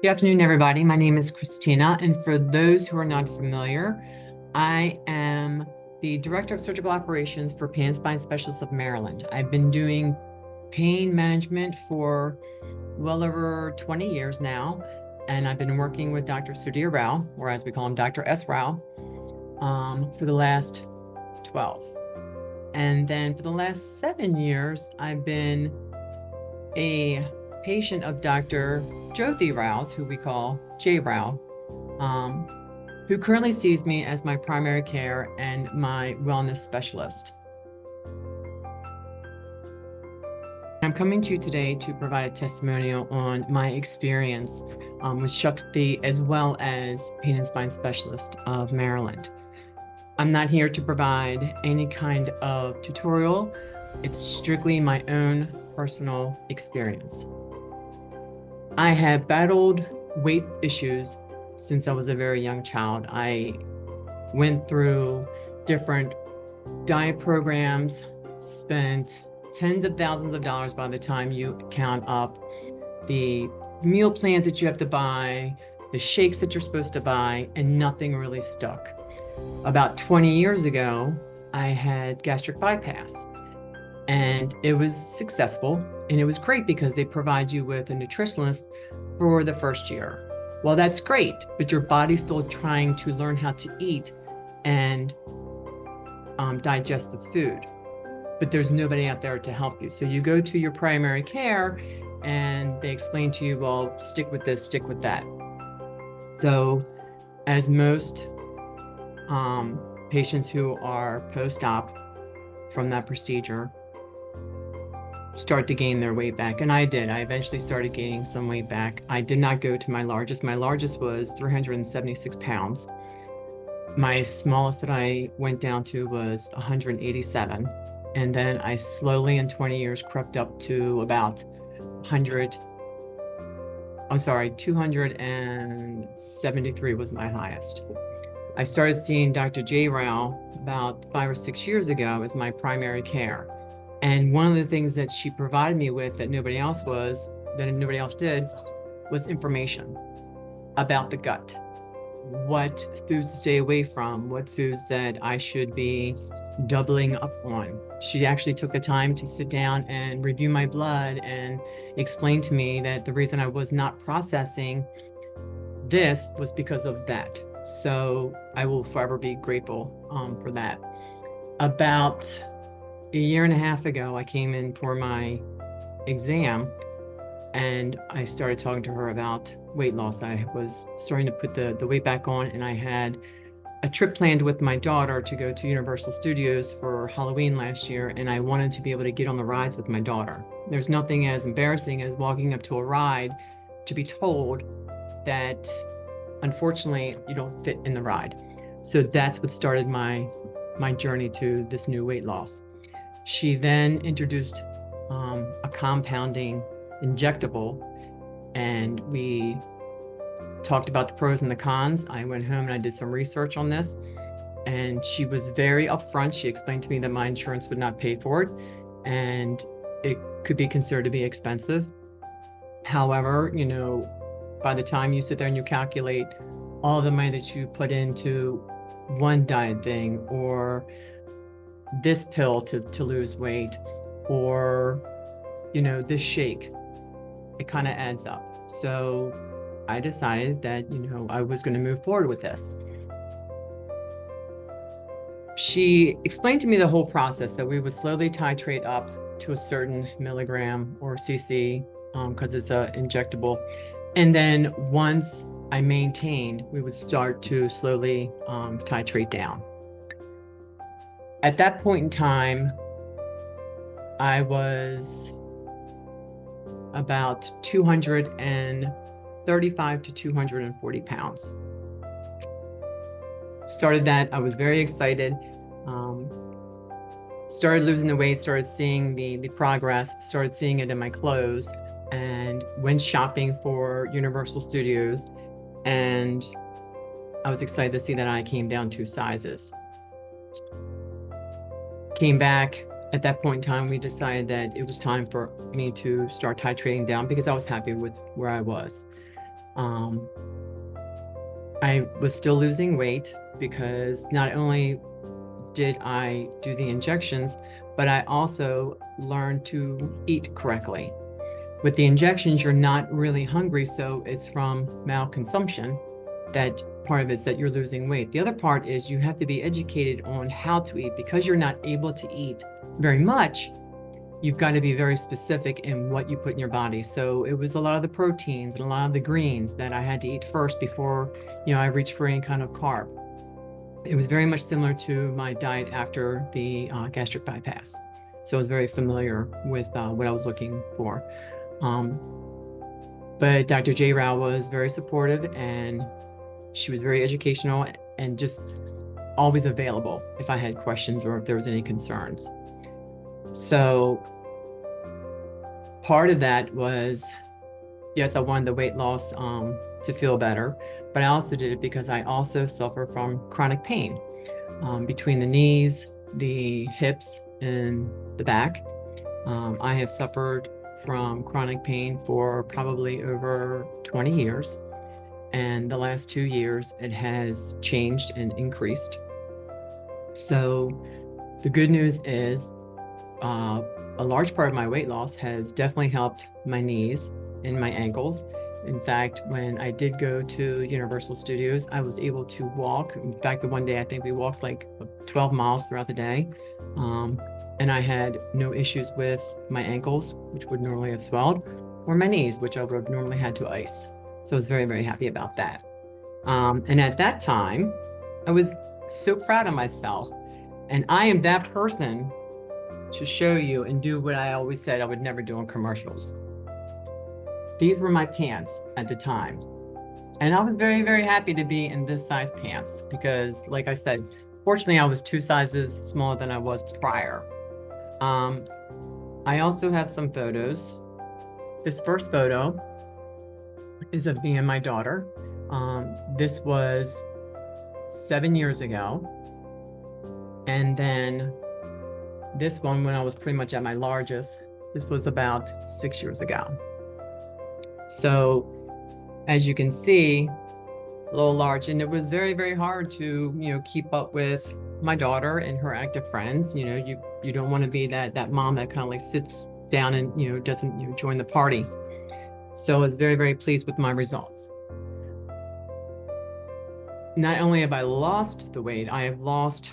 Good afternoon, everybody. My name is Christina, and for those who are not familiar, I am the Director of Surgical Operations for Pain and Spine Specialists of Maryland. I've been doing pain management for well over 20 years now, and I've been working with Dr. Sudhir Rao, or as we call him, Dr. S. Rao, for the last 12. And then for the last 7 years, I've been a patient of Dr. Jyoti Rao's, who we call J. Rao, who currently sees me as my primary care and my wellness specialist. I'm coming to you today to provide a testimonial on my experience with Shakthi, as well as Pain and Spine Specialist of Maryland. I'm not here to provide any kind of tutorial. It's strictly my own personal experience. I have battled weight issues since I was a very young child. I went through different diet programs, spent tens of thousands of dollars by the time you count up the meal plans that you have to buy, the shakes that you're supposed to buy, and nothing really stuck. About 20 years ago, I had gastric bypass, and it was successful, and it was great because they provide you with a nutritionist for the first year. Well, that's great, but your body's still trying to learn how to eat and digest the food, but there's nobody out there to help you. So you go to your primary care and they explain to you, well, stick with this, stick with that. So as most patients who are post-op from that procedure start to gain their weight back, and I did. I eventually started gaining some weight back. I did not go to my largest. My largest was 376 pounds. My smallest that I went down to was 187. And then I slowly in 20 years crept up to about 273 was my highest. I started seeing Dr. J. Rao about 5 or 6 years ago as my primary care. And one of the things that she provided me with that nobody else did, was information about the gut. What foods to stay away from, what foods that I should be doubling up on. She actually took the time to sit down and review my blood and explain to me that the reason I was not processing this was because of that. So I will forever be grateful for that. About a year and a half ago, I came in for my exam and I started talking to her about weight loss. I was starting to put the weight back on, and I had a trip planned with my daughter to go to Universal Studios for Halloween last year, and I wanted to be able to get on the rides with my daughter. There's nothing as embarrassing as walking up to a ride to be told that unfortunately you don't fit in the ride. So that's what started my journey to this new weight loss. She then introduced a compounding injectable, and we talked about the pros and the cons. I went home and I did some research on this, and she was very upfront. She explained to me that my insurance would not pay for it, and it could be considered to be expensive. However, by the time you sit there and you calculate all the money that you put into one diet thing, or this pill to lose weight, or this shake, it kind of adds up. So I decided that I was going to move forward with this. She explained to me the whole process, that we would slowly titrate up to a certain milligram or cc, because it's a injectable, and then once I maintained, we would start to slowly titrate down. At that point in time, I was about 235 to 240 pounds. Started that, I was very excited. Started losing the weight, started seeing the progress, started seeing it in my clothes, and went shopping for Universal Studios. And I was excited to see that I came down 2 sizes. Came back. At that point in time, we decided that it was time for me to start titrating down because I was happy with where I was. I was still losing weight because not only did I do the injections, but I also learned to eat correctly. With the injections, you're not really hungry, so it's from malconsumption that part of it's that you're losing weight. The other part is you have to be educated on how to eat. Because you're not able to eat very much, you've got to be very specific in what you put in your body. So it was a lot of the proteins and a lot of the greens that I had to eat first before, I reached for any kind of carb. It was very much similar to my diet after the gastric bypass. So I was very familiar with what I was looking for. But Dr. J. Rao was very supportive, and she was very educational and just always available if I had questions or if there was any concerns. So part of that was, yes, I wanted the weight loss to feel better, but I also did it because I also suffer from chronic pain between the knees, the hips, and the back. I have suffered from chronic pain for probably over 20 years. And the last 2 years, it has changed and increased. So the good news is a large part of my weight loss has definitely helped my knees and my ankles. In fact, when I did go to Universal Studios, I was able to walk. In fact, the one day I think we walked like 12 miles throughout the day. And I had no issues with my ankles, which would normally have swelled, or my knees, which I would have normally had to ice. So I was very, very happy about that. And at that time, I was so proud of myself. And I am that person to show you and do what I always said I would never do in commercials. These were my pants at the time. And I was very, very happy to be in this size pants because, like I said, fortunately, I was 2 sizes smaller than I was prior. I also have some photos. This first photo is of me and my daughter. This was 7 years ago. And then this one, when I was pretty much at my largest, this was about 6 years ago. So as you can see, a little large, and it was very, very hard to, keep up with my daughter and her active friends. You don't want to be that mom that kind of like sits down and, doesn't join the party. So I was very, very pleased with my results. Not only have I lost the weight, I have lost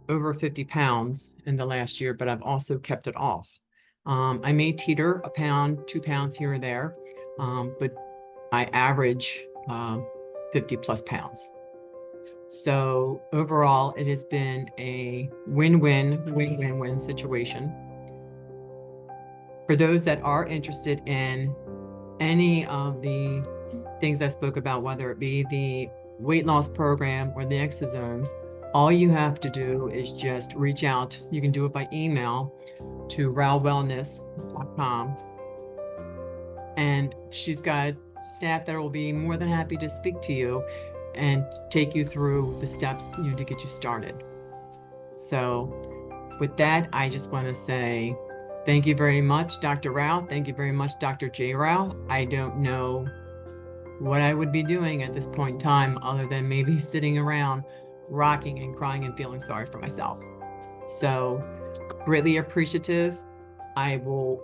over 50 pounds in the last year, but I've also kept it off. I may teeter a pound, 2 pounds here or there, but I average 50 plus pounds. So overall, it has been a win-win situation. For those that are interested in any of the things I spoke about, whether it be the weight loss program or the exosomes, all you have to do is just reach out. You can do it by email to raowellness.com. And she's got staff that will be more than happy to speak to you and take you through the steps to get you started. So with that, I just want to say thank you very much, Dr. Rao. Thank you very much, Dr. J. Rao. I don't know what I would be doing at this point in time other than maybe sitting around rocking and crying and feeling sorry for myself. So greatly appreciative. I will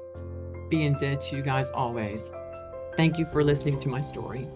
be in debt to you guys always. Thank you for listening to my story.